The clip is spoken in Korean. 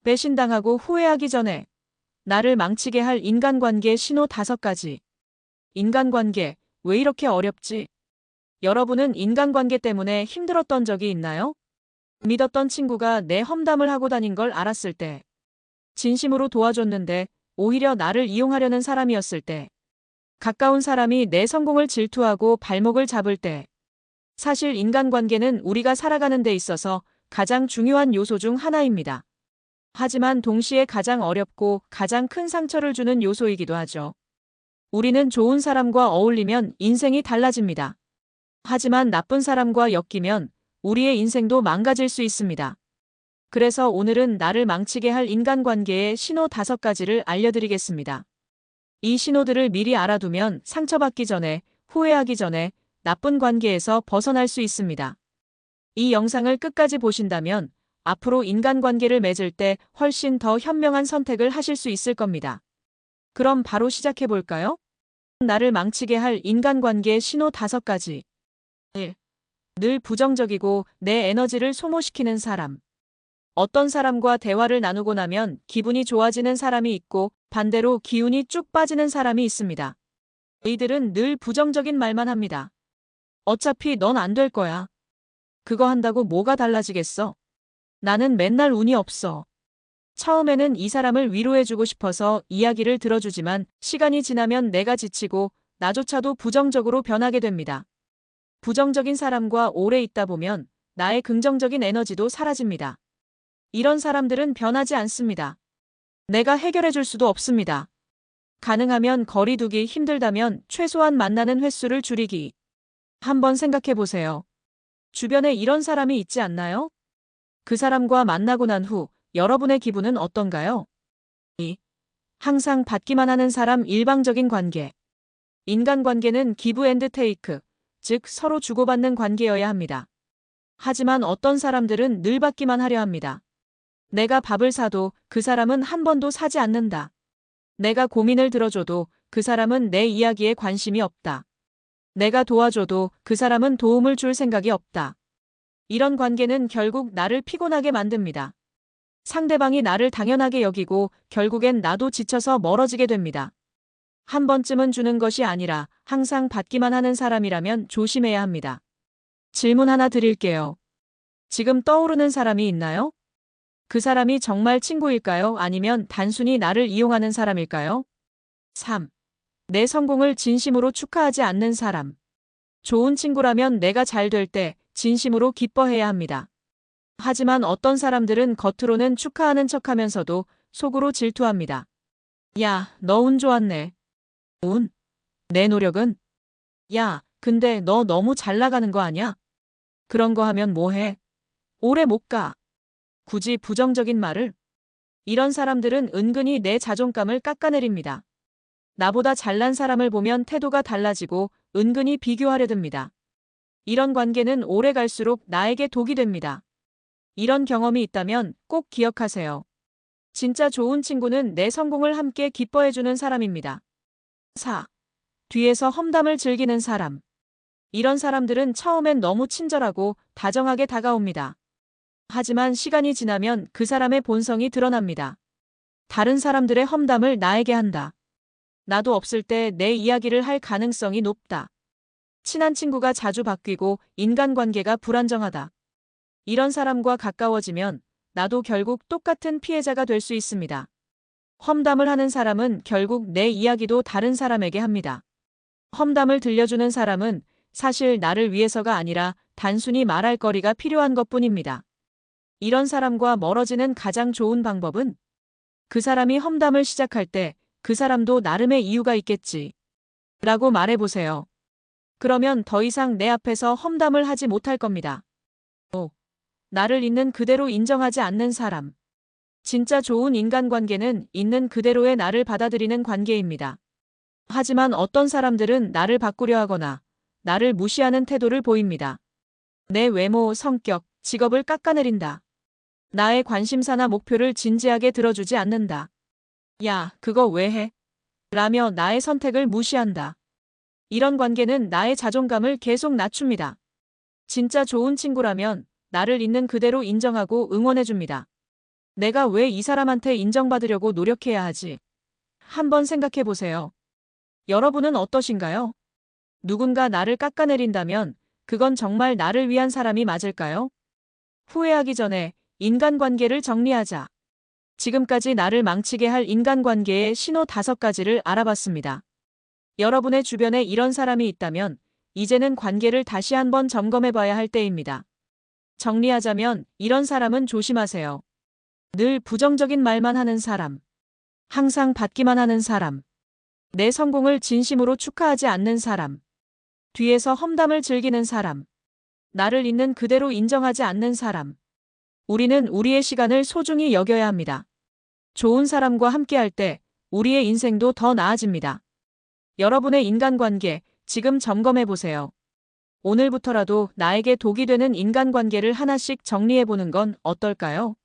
배신당하고 후회하기 전에 나를 망치게 할 인간관계 신호 5가지. 인간관계, 왜 이렇게 어렵지? 여러분은 인간관계 때문에 힘들었던 적이 있나요? 믿었던 친구가 내 험담을 하고 다닌 걸 알았을 때, 진심으로 도와줬는데 오히려 나를 이용하려는 사람이었을 때, 가까운 사람이 내 성공을 질투하고 발목을 잡을 때, 사실 인간관계는 우리가 살아가는 데 있어서 가장 중요한 요소 중 하나입니다. 하지만 동시에 가장 어렵고 가장 큰 상처를 주는 요소이기도 하죠. 우리는 좋은 사람과 어울리면 인생이 달라집니다. 하지만 나쁜 사람과 엮이면 우리의 인생도 망가질 수 있습니다. 그래서 오늘은 나를 망치게 할 인간관계의 신호 5가지를 알려드리겠습니다. 이 신호들을 미리 알아두면 상처받기 전에, 후회하기 전에 나쁜 관계에서 벗어날 수 있습니다. 이 영상을 끝까지 보신다면 앞으로 인간관계를 맺을 때 훨씬 더 현명한 선택을 하실 수 있을 겁니다. 그럼 바로 시작해 볼까요? 나를 망치게 할 인간관계의 신호 5가지. 1. 늘 부정적이고 내 에너지를 소모시키는 사람. 어떤 사람과 대화를 나누고 나면 기분이 좋아지는 사람이 있고 반대로 기운이 쭉 빠지는 사람이 있습니다. 이들은 늘 부정적인 말만 합니다. 어차피 넌 안 될 거야. 그거 한다고 뭐가 달라지겠어? 나는 맨날 운이 없어. 처음에는 이 사람을 위로해주고 싶어서 이야기를 들어주지만 시간이 지나면 내가 지치고 나조차도 부정적으로 변하게 됩니다. 부정적인 사람과 오래 있다 보면 나의 긍정적인 에너지도 사라집니다. 이런 사람들은 변하지 않습니다. 내가 해결해줄 수도 없습니다. 가능하면 거리 두기, 힘들다면 최소한 만나는 횟수를 줄이기. 한번 생각해 보세요. 주변에 이런 사람이 있지 않나요? 그 사람과 만나고 난 후 여러분의 기분은 어떤가요? 2. 항상 받기만 하는 사람. 일방적인 관계. 인간관계는 기브 앤드 테이크, 즉 서로 주고받는 관계여야 합니다. 하지만 어떤 사람들은 늘 받기만 하려 합니다. 내가 밥을 사도 그 사람은 한 번도 사지 않는다. 내가 고민을 들어줘도 그 사람은 내 이야기에 관심이 없다. 내가 도와줘도 그 사람은 도움을 줄 생각이 없다. 이런 관계는 결국 나를 피곤하게 만듭니다. 상대방이 나를 당연하게 여기고 결국엔 나도 지쳐서 멀어지게 됩니다. 한 번쯤은 주는 것이 아니라 항상 받기만 하는 사람이라면 조심해야 합니다. 질문 하나 드릴게요. 지금 떠오르는 사람이 있나요? 그 사람이 정말 친구일까요? 아니면 단순히 나를 이용하는 사람일까요? 3. 내 성공을 진심으로 축하하지 않는 사람. 좋은 친구라면 내가 잘 될 때 진심으로 기뻐해야 합니다. 하지만 어떤 사람들은 겉으로는 축하하는 척하면서도 속으로 질투합니다. 야, 너 운 좋았네. 운? 내 노력은? 야, 근데 너 너무 잘 나가는 거 아냐? 그런 거 하면 뭐해? 오래 못 가. 굳이 부정적인 말을? 이런 사람들은 은근히 내 자존감을 깎아내립니다. 나보다 잘난 사람을 보면 태도가 달라지고 은근히 비교하려 듭니다. 이런 관계는 오래 갈수록 나에게 독이 됩니다. 이런 경험이 있다면 꼭 기억하세요. 진짜 좋은 친구는 내 성공을 함께 기뻐해주는 사람입니다. 4. 뒤에서 험담을 즐기는 사람. 이런 사람들은 처음엔 너무 친절하고 다정하게 다가옵니다. 하지만 시간이 지나면 그 사람의 본성이 드러납니다. 다른 사람들의 험담을 나에게 한다. 나도 없을 때 내 이야기를 할 가능성이 높다. 친한 친구가 자주 바뀌고 인간관계가 불안정하다. 이런 사람과 가까워지면 나도 결국 똑같은 피해자가 될 수 있습니다. 험담을 하는 사람은 결국 내 이야기도 다른 사람에게 합니다. 험담을 들려주는 사람은 사실 나를 위해서가 아니라 단순히 말할 거리가 필요한 것뿐입니다. 이런 사람과 멀어지는 가장 좋은 방법은 그 사람이 험담을 시작할 때 그 사람도 나름의 이유가 있겠지 라고 말해보세요. 그러면 더 이상 내 앞에서 험담을 하지 못할 겁니다. 5. 나를 있는 그대로 인정하지 않는 사람. 진짜 좋은 인간관계는 있는 그대로의 나를 받아들이는 관계입니다. 하지만 어떤 사람들은 나를 바꾸려 하거나 나를 무시하는 태도를 보입니다. 내 외모, 성격, 직업을 깎아내린다. 나의 관심사나 목표를 진지하게 들어주지 않는다. 야, 그거 왜 해? 라며 나의 선택을 무시한다. 이런 관계는 나의 자존감을 계속 낮춥니다. 진짜 좋은 친구라면 나를 있는 그대로 인정하고 응원해줍니다. 내가 왜 이 사람한테 인정받으려고 노력해야 하지? 한번 생각해 보세요. 여러분은 어떠신가요? 누군가 나를 깎아내린다면 그건 정말 나를 위한 사람이 맞을까요? 후회하기 전에 인간관계를 정리하자. 지금까지 나를 망치게 할 인간관계의 신호 5가지를 알아봤습니다. 여러분의 주변에 이런 사람이 있다면 이제는 관계를 다시 한번 점검해 봐야 할 때입니다. 정리하자면 이런 사람은 조심하세요. 늘 부정적인 말만 하는 사람. 항상 받기만 하는 사람. 내 성공을 진심으로 축하하지 않는 사람. 뒤에서 험담을 즐기는 사람. 나를 있는 그대로 인정하지 않는 사람. 우리는 우리의 시간을 소중히 여겨야 합니다. 좋은 사람과 함께할 때 우리의 인생도 더 나아집니다. 여러분의 인간관계 지금 점검해 보세요. 오늘부터라도 나에게 독이 되는 인간관계를 하나씩 정리해 보는 건 어떨까요?